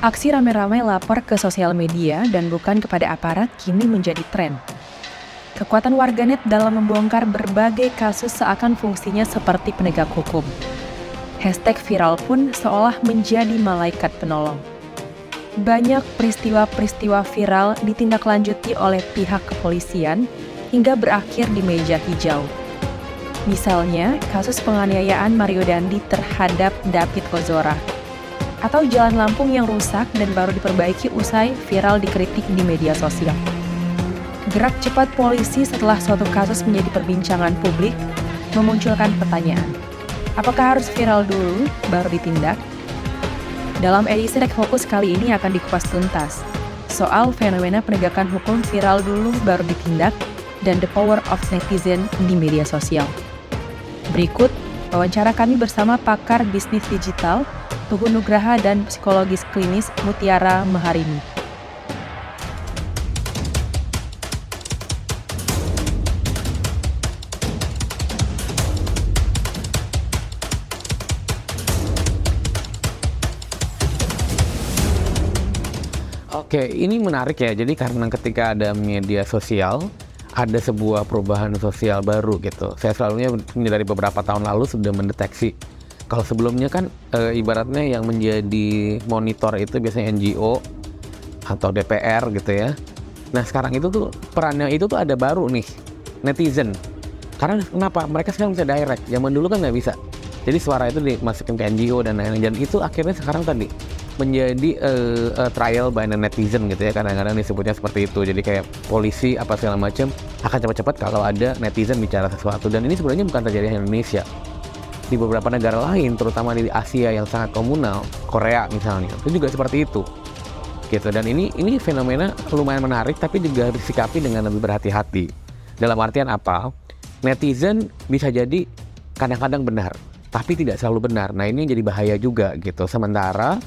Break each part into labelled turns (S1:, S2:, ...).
S1: Aksi rame-rame lapor ke sosial media dan bukan kepada aparat kini menjadi tren. Kekuatan warganet dalam membongkar berbagai kasus seakan fungsinya seperti penegak hukum. Hashtag viral pun seolah menjadi malaikat penolong. Banyak peristiwa-peristiwa viral ditindaklanjuti oleh pihak kepolisian hingga berakhir di meja hijau. Misalnya, kasus penganiayaan Mario Dandi terhadap David Ozora. Atau jalan Lampung yang rusak dan baru diperbaiki usai viral dikritik di media sosial. Gerak cepat polisi setelah suatu kasus menjadi perbincangan publik memunculkan pertanyaan. Apakah harus viral dulu baru ditindak? Dalam edisi Rek Fokus kali ini akan dikupas tuntas soal fenomena penegakan hukum viral dulu baru ditindak dan the power of netizen di media sosial. Berikut wawancara kami bersama pakar bisnis digital Tugu Nugraha dan psikologis klinis Mutiara Maharini.
S2: Oke, ini menarik ya. Jadi karena ketika ada media sosial, ada sebuah perubahan sosial baru gitu. Saya selalunya dari beberapa tahun lalu sudah mendeteksi. Kalau sebelumnya kan ibaratnya yang menjadi monitor itu biasanya NGO atau DPR gitu ya. Nah sekarang itu tuh perannya itu tuh ada baru nih, netizen. Karena kenapa? Mereka sekarang bisa direct, zaman dulu kan nggak bisa. Jadi suara itu dimasukin ke NGO dan lain-lain. Dan itu akhirnya sekarang tadi menjadi trial by the netizen gitu ya. Kadang-kadang disebutnya seperti itu. Jadi kayak polisi apa segala macam akan cepat-cepat kalau ada netizen bicara sesuatu. Dan ini sebenarnya bukan terjadi di Indonesia. Di beberapa negara lain, terutama di Asia yang sangat komunal, Korea misalnya, itu juga seperti itu. Gitu. Dan ini fenomena lumayan menarik, tapi juga harus disikapi dengan lebih berhati-hati. Dalam artian apa? Netizen bisa jadi kadang-kadang benar, tapi tidak selalu benar. Nah ini jadi bahaya juga gitu. Sementara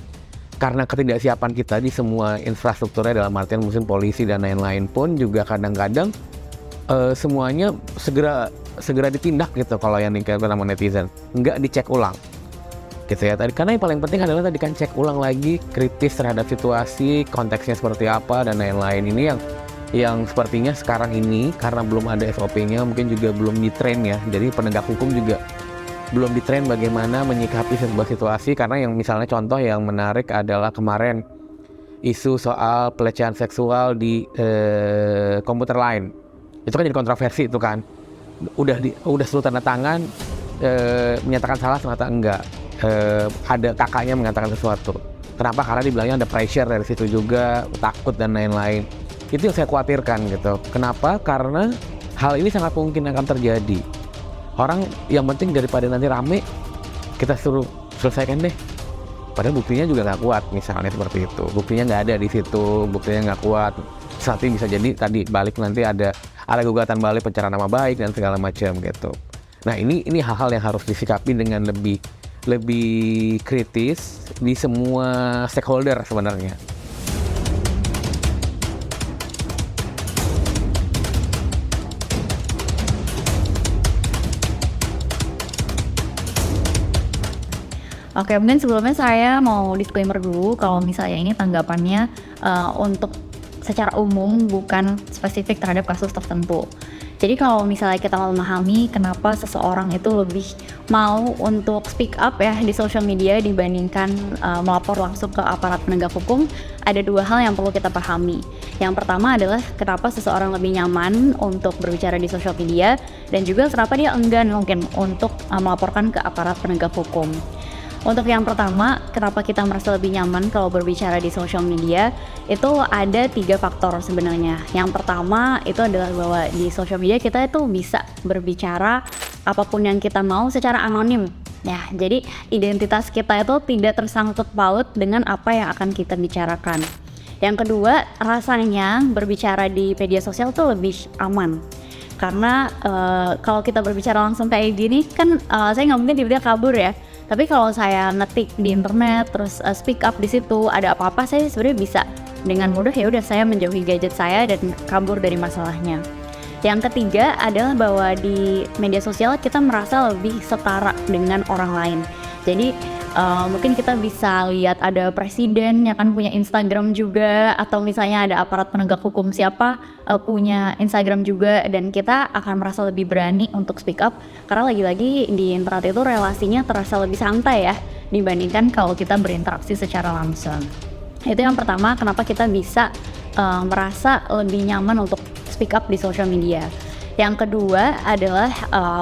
S2: karena ketidaksiapan kita di semua infrastrukturnya dalam artian mungkin polisi dan lain-lain pun juga kadang-kadang semuanya segera ditindak gitu kalau yang dikaitkan sama netizen, nggak dicek ulang gitu ya tadi. Karena yang paling penting adalah tadi kan cek ulang lagi, kritis terhadap situasi, konteksnya seperti apa dan lain-lain. Ini yang sepertinya sekarang ini karena belum ada SOP-nya, mungkin juga belum di-train ya. Jadi penegak hukum juga belum di-train bagaimana menyikapi sebuah situasi. Karena yang misalnya contoh yang menarik adalah kemarin isu soal pelecehan seksual di komputer lain. Itu kan jadi kontroversi itu kan. Udah seluruh tanda tangan menyatakan salah ternyata enggak. Ada kakaknya mengatakan sesuatu. Kenapa? Karena dibilangnya ada pressure dari situ juga, takut dan lain-lain. Itu yang saya khawatirkan gitu. Kenapa? Karena hal ini sangat mungkin akan terjadi. Orang yang penting daripada nanti rame, kita suruh selesaikan deh. Padahal buktinya juga nggak kuat, misalnya seperti itu. Buktinya nggak ada di situ, buktinya nggak kuat. Nanti bisa jadi tadi balik nanti ada gugatan balik pencemaran nama baik dan segala macam gitu. Nah ini hal-hal yang harus disikapi dengan lebih kritis di semua stakeholder sebenarnya.
S3: Oke, mungkin sebelumnya saya mau disclaimer dulu kalau misalnya ini tanggapannya untuk secara umum bukan spesifik terhadap kasus tertentu. Jadi kalau misalnya kita mau memahami kenapa seseorang itu lebih mau untuk speak up ya di social media dibandingkan melapor langsung ke aparat penegak hukum, ada dua hal yang perlu kita pahami. Yang pertama adalah kenapa seseorang lebih nyaman untuk berbicara di social media dan juga kenapa dia enggan mungkin untuk melaporkan ke aparat penegak hukum. Untuk yang pertama, kenapa kita merasa lebih nyaman kalau berbicara di social media, itu ada 3 faktor sebenarnya. Yang pertama itu adalah bahwa di social media kita itu bisa berbicara apapun yang kita mau secara anonim. Ya, jadi identitas kita itu tidak tersangkut paut dengan apa yang akan kita bicarakan. Yang kedua, rasanya berbicara di media sosial itu lebih aman. Karena kalau kita berbicara langsung kayak gini kan saya nggak mungkin tiba-tiba kabur ya. Tapi kalau saya ngetik di internet terus speak up di situ, ada apa-apa saya sebenarnya bisa dengan mudah ya udah saya menjauhi gadget saya dan kabur dari masalahnya. Yang ketiga adalah bahwa di media sosial kita merasa lebih setara dengan orang lain. Jadi Mungkin kita bisa lihat ada presiden yang kan punya Instagram juga, atau misalnya ada aparat penegak hukum siapa punya Instagram juga, dan kita akan merasa lebih berani untuk speak up karena lagi-lagi di internet itu relasinya terasa lebih santai ya dibandingkan kalau kita berinteraksi secara langsung. Itu yang pertama, kenapa kita bisa merasa lebih nyaman untuk speak up di social media. Yang kedua adalah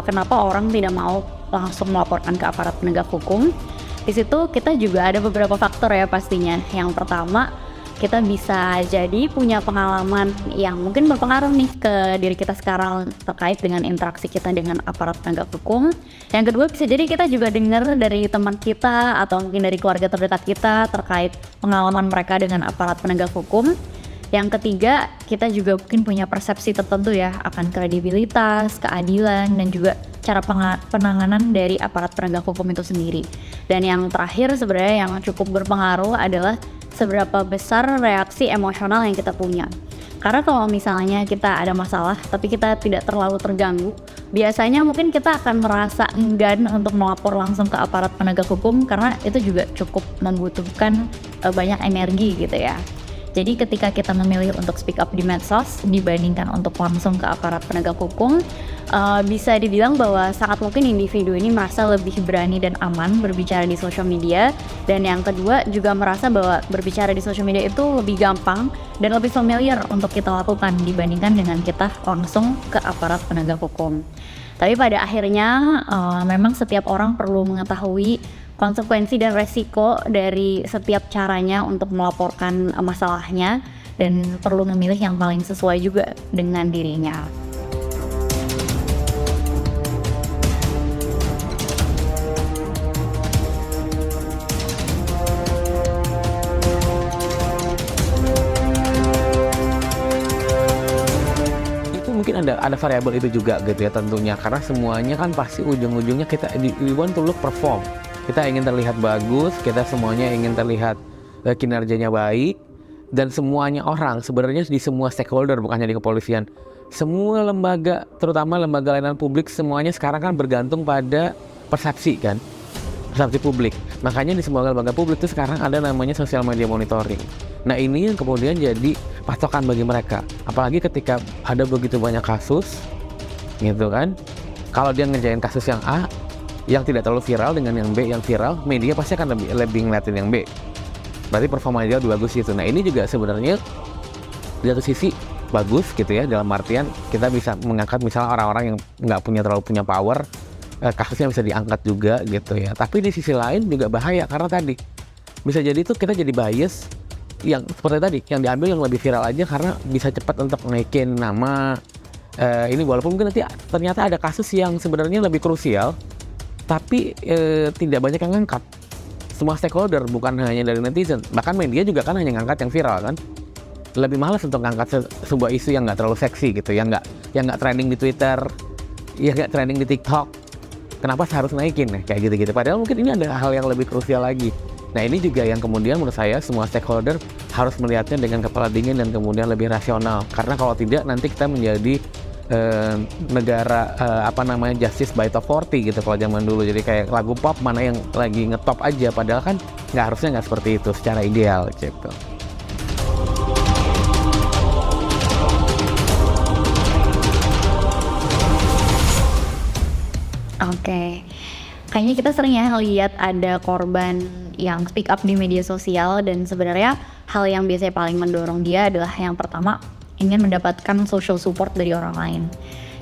S3: kenapa orang tidak mau langsung melaporkan ke aparat penegak hukum. Di situ kita juga ada beberapa faktor ya pastinya. Yang pertama, kita bisa jadi punya pengalaman yang mungkin berpengaruh nih ke diri kita sekarang terkait dengan interaksi kita dengan aparat penegak hukum. Yang kedua, bisa jadi kita juga dengar dari teman kita atau mungkin dari keluarga terdekat kita terkait pengalaman mereka dengan aparat penegak hukum. Yang ketiga, kita juga mungkin punya persepsi tertentu ya akan kredibilitas, keadilan, dan juga cara penanganan dari aparat penegak hukum itu sendiri. Dan yang terakhir sebenarnya yang cukup berpengaruh adalah seberapa besar reaksi emosional yang kita punya. Karena kalau misalnya kita ada masalah tapi kita tidak terlalu terganggu, biasanya mungkin kita akan merasa enggan untuk melapor langsung ke aparat penegak hukum karena itu juga cukup membutuhkan banyak energi gitu ya. Jadi ketika kita memilih untuk speak up di medsos dibandingkan untuk langsung ke aparat penegak hukum, bisa dibilang bahwa sangat mungkin individu ini merasa lebih berani dan aman berbicara di social media. Dan yang kedua juga merasa bahwa berbicara di social media itu lebih gampang dan lebih familiar untuk kita lakukan dibandingkan dengan kita langsung ke aparat penegak hukum. Tapi pada akhirnya memang setiap orang perlu mengetahui konsekuensi dan resiko dari setiap caranya untuk melaporkan masalahnya dan perlu memilih yang paling sesuai juga dengan dirinya.
S2: Itu mungkin ada variabel itu juga gitu ya tentunya, karena semuanya kan pasti ujung-ujungnya we want to look perform. Kita ingin terlihat bagus, kita semuanya ingin terlihat kinerjanya baik, dan semuanya orang sebenarnya di semua stakeholder, bukan hanya di kepolisian, semua lembaga, terutama lembaga layanan publik, semuanya sekarang kan bergantung pada persepsi kan, persepsi publik. Makanya di semua lembaga publik itu sekarang ada namanya social media monitoring. Nah ini yang kemudian jadi patokan bagi mereka, apalagi ketika ada begitu banyak kasus gitu kan. Kalau dia ngerjain kasus yang A yang tidak terlalu viral dengan yang B yang viral, media pasti akan lebih ngeliatin yang B. Berarti performa dia lebih bagus gitu. Nah ini juga sebenarnya di satu sisi bagus gitu ya, dalam artian kita bisa mengangkat misalnya orang-orang yang nggak terlalu punya power, kasusnya bisa diangkat juga gitu ya. Tapi di sisi lain juga bahaya karena tadi bisa jadi tuh kita jadi bias yang seperti tadi, yang diambil yang lebih viral aja karena bisa cepat untuk naikin nama ini, walaupun mungkin nanti ternyata ada kasus yang sebenarnya lebih krusial tapi tidak banyak yang ngangkat. Semua stakeholder, bukan hanya dari netizen, bahkan media juga kan hanya ngangkat yang viral kan. Lebih malas untuk ngangkat sebuah isu yang nggak terlalu seksi gitu, yang nggak trending di Twitter, yang nggak trending di TikTok. Kenapa harus naikin kayak gitu-gitu? Padahal mungkin ini ada hal yang lebih krusial lagi. Nah ini juga yang kemudian menurut saya semua stakeholder harus melihatnya dengan kepala dingin dan kemudian lebih rasional. Karena kalau tidak nanti kita menjadi negara justice by top 40 gitu kalau zaman dulu. Jadi kayak lagu pop mana yang lagi ngetop aja, padahal kan harusnya nggak seperti itu secara ideal gitu.
S3: Oke, kayaknya kita sering ya lihat ada korban yang speak up di media sosial, dan sebenarnya hal yang biasanya paling mendorong dia adalah yang pertama, ingin mendapatkan social support dari orang lain.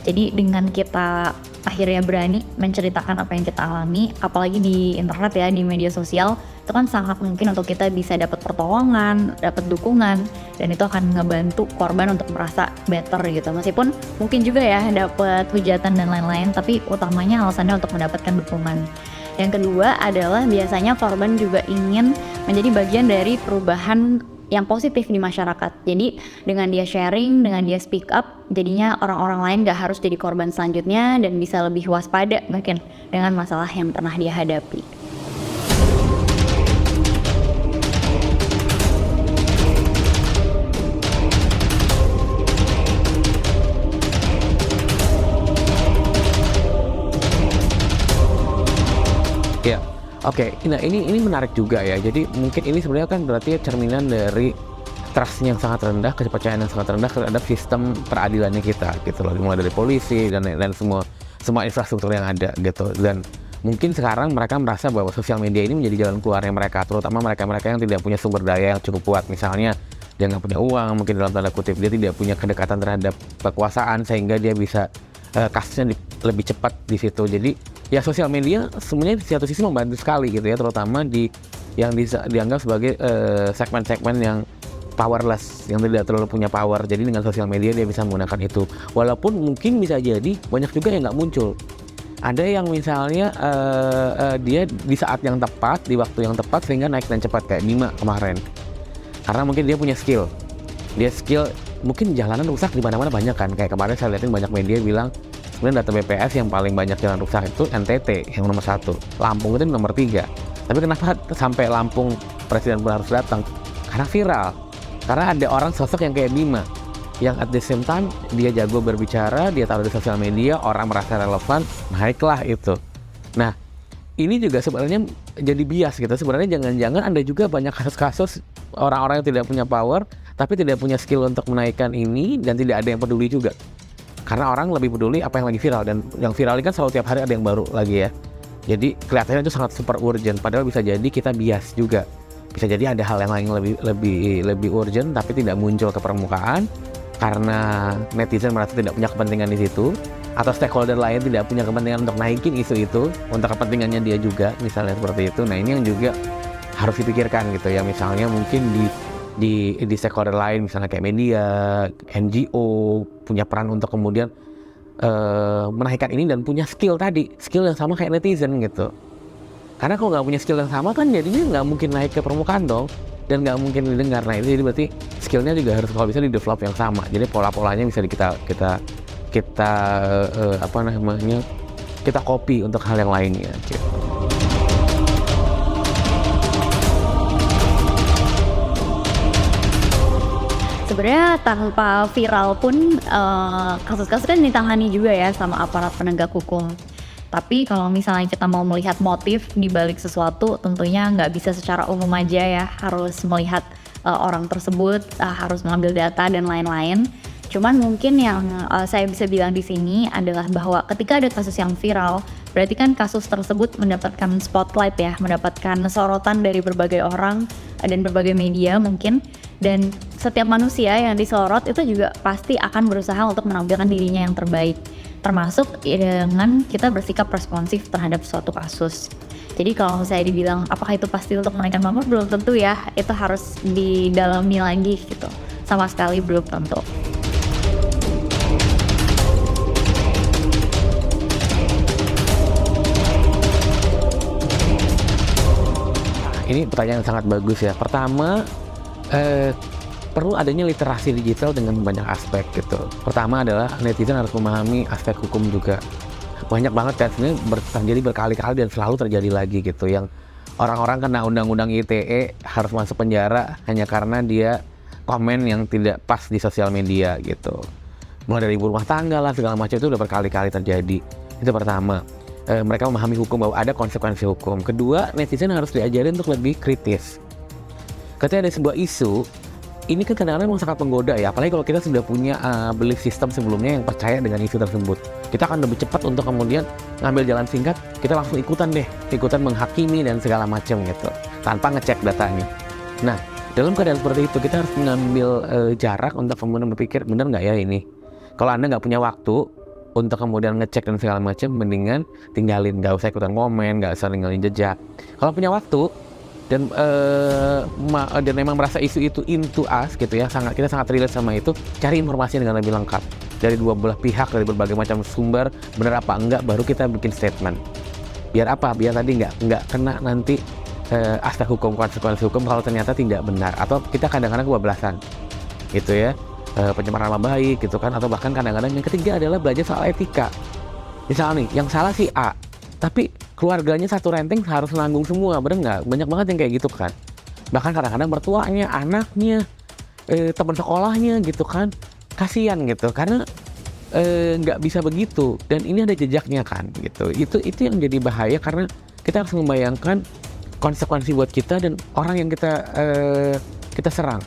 S3: Jadi dengan kita akhirnya berani menceritakan apa yang kita alami, apalagi di internet ya, di media sosial, itu kan sangat mungkin untuk kita bisa dapat pertolongan, dapat dukungan, dan itu akan ngebantu korban untuk merasa better gitu. Meskipun mungkin juga ya dapat hujatan dan lain-lain, tapi utamanya alasannya untuk mendapatkan dukungan. Yang kedua adalah biasanya korban juga ingin menjadi bagian dari perubahan yang positif di masyarakat. Jadi dengan dia sharing, dengan dia speak up, jadinya orang-orang lain gak harus jadi korban selanjutnya dan bisa lebih waspada mungkin dengan masalah yang pernah dia hadapi.
S2: Ya, Oke, nah ini menarik juga ya. Jadi mungkin ini sebenarnya kan berarti cerminan dari trust yang sangat rendah, kepercayaan yang sangat rendah terhadap sistem peradilannya kita gitu loh. Mulai dari polisi dan semua infrastruktur yang ada gitu. Dan mungkin sekarang mereka merasa bahwa sosial media ini menjadi jalan keluarnya mereka, terutama mereka-mereka yang tidak punya sumber daya yang cukup kuat. Misalnya dia nggak punya uang, mungkin dalam tanda kutip dia tidak punya kedekatan terhadap kekuasaan sehingga dia bisa kasusnya lebih cepat di situ. Jadi ya sosial media sebenarnya di satu sisi membantu sekali gitu ya, terutama yang dianggap sebagai segmen-segmen yang powerless, yang tidak terlalu punya power. Jadi dengan sosial media dia bisa menggunakan itu. Walaupun mungkin bisa jadi banyak juga yang nggak muncul. Ada yang misalnya dia di saat yang tepat, di waktu yang tepat sehingga naik dan cepat kayak Bima kemarin. Karena mungkin dia punya skill. Dia skill, mungkin jalanan rusak di mana-mana banyak kan. Kayak kemarin saya lihatin banyak media bilang sebenarnya data BPS yang paling banyak jalan rusak itu NTT yang nomor 1, Lampung itu nomor 3. Tapi kenapa sampai Lampung presiden pun harus datang? Karena viral. Karena ada orang sosok yang kayak Bima, yang at the same time dia jago berbicara, dia taruh di sosial media, orang merasa relevan, naiklah itu. Nah, ini juga sebenarnya jadi bias gitu. Sebenarnya jangan-jangan ada juga banyak kasus-kasus orang-orang yang tidak punya power, tapi tidak punya skill untuk menaikkan ini, dan tidak ada yang peduli juga. Karena orang lebih peduli apa yang lagi viral, dan yang viral ini kan selalu tiap hari ada yang baru lagi ya. Jadi kelihatannya itu sangat super urgent, padahal bisa jadi kita bias juga. Bisa jadi ada hal yang lain lebih urgent tapi tidak muncul ke permukaan karena netizen merasa tidak punya kepentingan di situ, atau stakeholder lain tidak punya kepentingan untuk naikin isu itu untuk kepentingannya dia juga, misalnya seperti itu. Nah ini yang juga harus dipikirkan gitu ya. Misalnya mungkin di stakeholder lain misalnya kayak media, NGO punya peran untuk kemudian menaikkan ini dan punya skill yang sama kayak netizen gitu. Karena kalau nggak punya skill yang sama kan jadinya nggak mungkin naik ke permukaan dong, dan nggak mungkin didengar. Nah itu jadi berarti skillnya juga harus kalau bisa di develop yang sama. Jadi pola-polanya bisa kita copy untuk hal yang lainnya gitu.
S3: Sebenarnya tanpa viral pun kasus-kasus kan ditangani juga ya sama aparat penegak hukum. Tapi kalau misalnya kita mau melihat motif di balik sesuatu, tentunya nggak bisa secara umum aja ya, harus melihat orang tersebut, harus mengambil data dan lain-lain. Cuman mungkin yang saya bisa bilang di sini adalah bahwa ketika ada kasus yang viral, berarti kan kasus tersebut mendapatkan spotlight ya, mendapatkan sorotan dari berbagai orang dan berbagai media mungkin. Dan setiap manusia yang disorot itu juga pasti akan berusaha untuk menampilkan dirinya yang terbaik, termasuk dengan kita bersikap responsif terhadap suatu kasus. Jadi kalau saya dibilang apakah itu pasti untuk menaikkan pamor, belum tentu ya, itu harus didalami lagi gitu, sama sekali belum tentu.
S2: Ini pertanyaan yang sangat bagus ya. Pertama, perlu adanya literasi digital dengan banyak aspek gitu. Pertama adalah netizen harus memahami aspek hukum juga. Banyak banget kan sebenarnya terjadi berkali-kali dan selalu terjadi lagi gitu, yang orang-orang kena undang-undang ITE harus masuk penjara hanya karena dia komen yang tidak pas di sosial media gitu. Mulai dari ibu rumah tangga lah segala macam, itu udah berkali-kali terjadi. Itu pertama. Mereka memahami hukum, bahwa ada konsekuensi hukum. Kedua, netizen harus diajarin untuk lebih kritis. Ketika ada sebuah isu, ini kan kadang-kadang memang sangat menggoda ya, apalagi kalau kita sudah punya belief system sebelumnya yang percaya dengan isu tersebut. Kita akan lebih cepat untuk kemudian ngambil jalan singkat, kita langsung ikutan menghakimi dan segala macam gitu, tanpa ngecek datanya. Nah, dalam keadaan seperti itu, kita harus mengambil jarak untuk kemudian berpikir, benar nggak ya ini? Kalau Anda nggak punya waktu untuk kemudian ngecek dan segala macam, mendingan tinggalin, nggak usah ikutan komen, nggak usah ninggalin jejak. Kalau punya waktu, dan memang merasa isu itu into us gitu ya, kita sangat relate sama itu, cari informasi dengan lebih lengkap dari dua belah pihak, dari berbagai macam sumber, benar apa enggak, baru kita bikin statement. Biar apa? Biar tadi nggak kena nanti aspek hukum, konsekuensi hukum kalau ternyata tidak benar, atau kita kadang-kadang kebablasan gitu ya, pencemaran nama baik gitu kan, atau bahkan kadang-kadang yang ketiga adalah belajar soal etika. Misalnya nih, yang salah si A, tapi keluarganya satu renting harus nanggung semua, bener nggak? Banyak banget yang kayak gitu kan. Bahkan kadang-kadang mertuanya, anaknya, teman sekolahnya gitu kan, kasihan gitu, karena nggak bisa begitu. Dan ini ada jejaknya kan gitu. Itu yang jadi bahaya, karena kita harus membayangkan konsekuensi buat kita dan orang yang kita serang.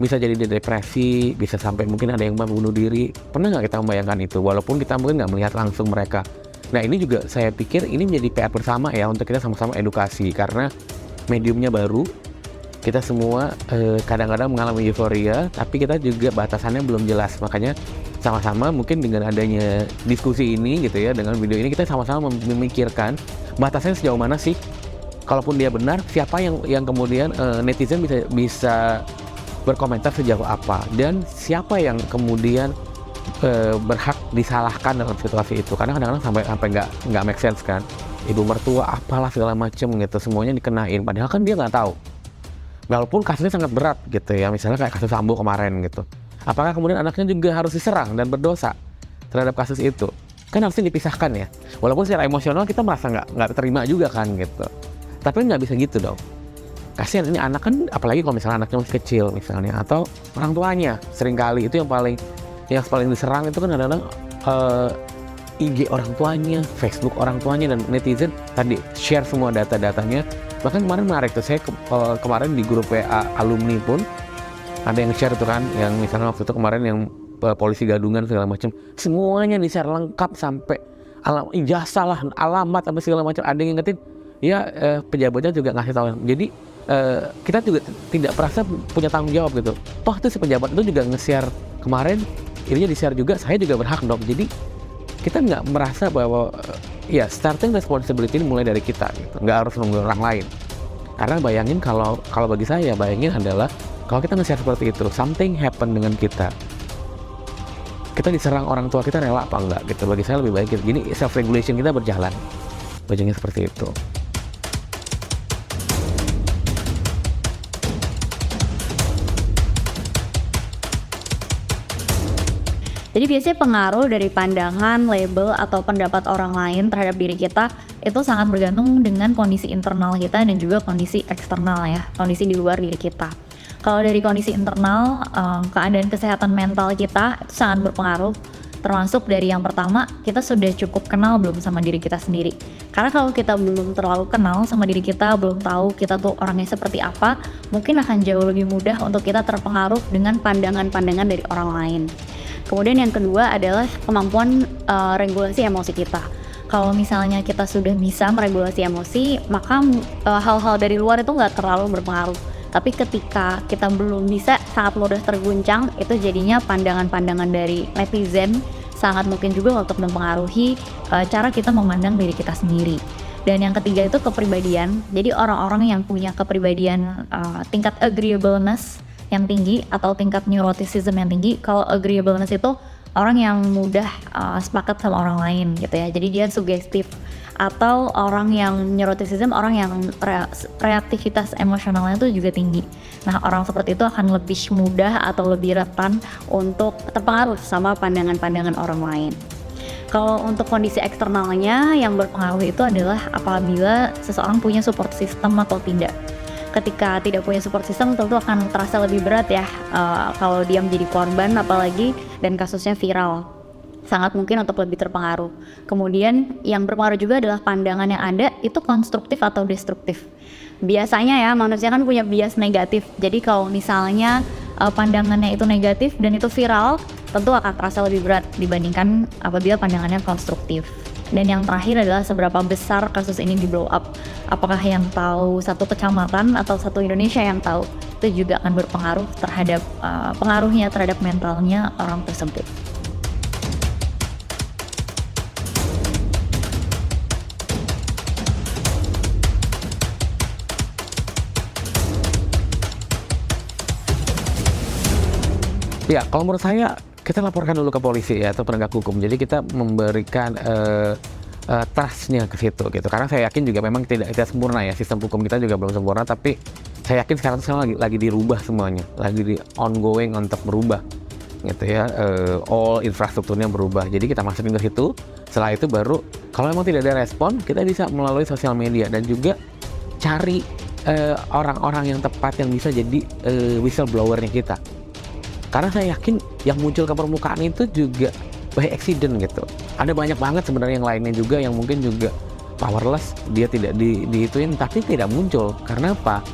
S2: Bisa jadi dia depresi, bisa sampai mungkin ada yang bunuh diri. Pernah nggak kita membayangkan itu? Walaupun kita mungkin nggak melihat langsung mereka. Nah ini juga saya pikir ini menjadi PR bersama ya untuk kita sama-sama edukasi. Karena mediumnya baru, kita semua kadang-kadang mengalami euforia, tapi kita juga batasannya belum jelas. Makanya sama-sama mungkin dengan adanya diskusi ini gitu ya, dengan video ini kita sama-sama memikirkan batasnya sejauh mana sih. Kalaupun dia benar, siapa yang kemudian netizen bisa berkomentar sejauh apa, dan siapa yang kemudian berhak disalahkan dalam situasi itu. Karena kadang-kadang sampai nggak make sense kan, ibu mertua apalah segala macem gitu, semuanya dikenain padahal kan dia nggak tahu, walaupun kasusnya sangat berat gitu ya, misalnya kayak kasus Sambo kemarin gitu. Apakah kemudian anaknya juga harus diserang dan berdosa terhadap kasus itu? Kan harusnya dipisahkan ya, walaupun secara emosional kita merasa nggak terima juga kan gitu, tapi nggak bisa gitu dong. Kasihan ini anak kan, apalagi kalau misalnya anaknya masih kecil misalnya, atau orang tuanya seringkali itu yang paling diserang itu kan kadang-kadang IG orang tuanya, Facebook orang tuanya, dan netizen tadi share semua data-datanya. Bahkan kemarin menarik tuh, saya kemarin di grup WA alumni pun ada yang share tuh kan, yang misalnya waktu itu kemarin yang polisi gadungan segala macam, semuanya di share lengkap sampai ijazah lah, alamat apa segala macam, ada yang ngetin ya, pejabatnya juga ngasih tahu. Jadi kita juga tidak merasa punya tanggung jawab gitu. Toh itu si pejabat itu juga nge-share kemarin, ininya di-share juga, saya juga berhak dong. Jadi kita nggak merasa bahwa ya starting responsibility ini mulai dari kita gitu, nggak harus nunggu orang lain. Karena bayangin kalau bagi saya, bayangin adalah kalau kita nge-share seperti itu, something happen dengan kita diserang orang tua kita, rela apa enggak gitu. Bagi saya lebih baik gitu. Jadi self regulation kita berjalan, bajanya seperti itu.
S3: Jadi biasanya pengaruh dari pandangan, label, atau pendapat orang lain terhadap diri kita itu sangat bergantung dengan kondisi internal kita dan juga kondisi eksternal ya, kondisi di luar diri kita. Kalau dari kondisi internal, keadaan kesehatan mental kita itu sangat berpengaruh. Termasuk dari yang pertama, kita sudah cukup kenal belum sama diri kita sendiri. Karena kalau kita belum terlalu kenal sama diri kita, belum tahu kita tuh orangnya seperti apa, mungkin akan jauh lebih mudah untuk kita terpengaruh dengan pandangan-pandangan dari orang lain. Kemudian yang kedua adalah kemampuan regulasi emosi kita. Kalau misalnya kita sudah bisa meregulasi emosi, maka hal-hal dari luar itu nggak terlalu berpengaruh. Tapi ketika kita belum bisa, saat mudah terguncang, itu jadinya pandangan-pandangan dari netizen sangat mungkin juga untuk mempengaruhi cara kita memandang diri kita sendiri. Dan yang ketiga itu kepribadian. Jadi orang-orang yang punya kepribadian tingkat agreeableness yang tinggi atau tingkat neuroticism yang tinggi. Kalau agreeableness itu orang yang mudah sepakat sama orang lain gitu ya, jadi dia sugestif. Atau orang yang neuroticism, orang yang reaktivitas emosionalnya itu juga tinggi. Nah, orang seperti itu akan lebih mudah atau lebih rentan untuk terpengaruh sama pandangan-pandangan orang lain. Kalau untuk kondisi eksternalnya yang berpengaruh itu adalah apabila seseorang punya support system atau tidak. Ketika tidak punya support system tentu akan terasa lebih berat ya, kalau dia menjadi korban apalagi dan kasusnya viral, sangat mungkin untuk lebih terpengaruh. Kemudian yang berpengaruh juga adalah pandangan yang ada itu konstruktif atau destruktif. Biasanya ya manusia kan punya bias negatif, jadi kalau misalnya pandangannya itu negatif dan itu viral, tentu akan terasa lebih berat dibandingkan apabila pandangannya konstruktif. Dan yang terakhir adalah seberapa besar kasus ini di blow up. Apakah yang tahu satu kecamatan atau satu Indonesia yang tahu, itu juga akan berpengaruh terhadap pengaruhnya terhadap mentalnya orang tersebut.
S2: Ya, kalau menurut saya kita laporkan dulu ke polisi ya, atau penegak hukum. Jadi kita memberikan trust-nya ke situ gitu. Karena saya yakin juga memang tidak sempurna ya, sistem hukum kita juga belum sempurna. Tapi saya yakin sekarang lagi dirubah semuanya, lagi di ongoing untuk berubah gitu ya. All infrastrukturnya berubah. Jadi kita masukin ke situ. Setelah itu baru kalau memang tidak ada respon, kita bisa melalui sosial media dan juga cari orang-orang yang tepat yang bisa jadi whistleblower-nya kita. Karena saya yakin yang muncul ke permukaan itu juga by accident gitu. Ada banyak banget sebenarnya yang lainnya juga yang mungkin juga powerless, dia tidak diituin, tapi tidak muncul. Karena apa?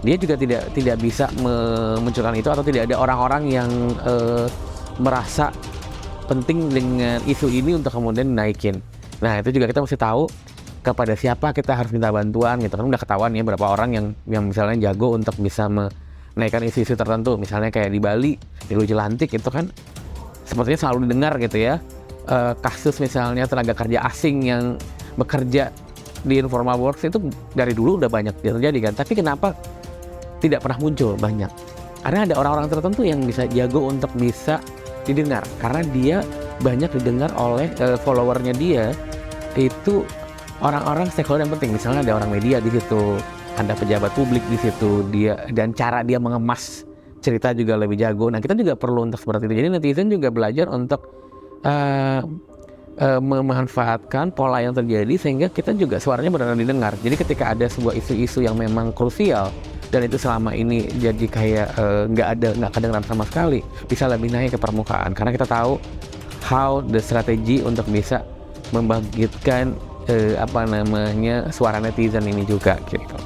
S2: Dia juga tidak bisa memunculkan itu, atau tidak ada orang-orang yang merasa penting dengan isu ini untuk kemudian dinaikin. Nah, itu juga kita mesti tahu kepada siapa kita harus minta bantuan gitu kan. Udah ketahuan ya berapa orang yang misalnya jago untuk bisa menaikkan isu-isu tertentu. Misalnya kayak di Bali, di Lu Jelantik itu kan sepertinya selalu didengar gitu ya, kasus misalnya tenaga kerja asing yang bekerja di informal works itu dari dulu udah banyak terjadi kan. Tapi kenapa tidak pernah muncul banyak? Karena ada orang-orang tertentu yang bisa jago untuk bisa didengar, karena dia banyak didengar oleh followernya dia itu orang-orang stakeholder yang penting. Misalnya ada orang media di situ, ada pejabat publik di situ, dan cara dia mengemas cerita juga lebih jago. Nah, kita juga perlu untuk seperti itu. Jadi netizen juga belajar untuk memanfaatkan pola yang terjadi sehingga kita juga suaranya benar-benar didengar. Jadi ketika ada sebuah isu-isu yang memang krusial dan itu selama ini jadi kayak nggak kedengaran sama sekali, bisa lebih naik ke permukaan karena kita tahu how the strategy untuk bisa membangkitkan suara netizen ini juga gitu.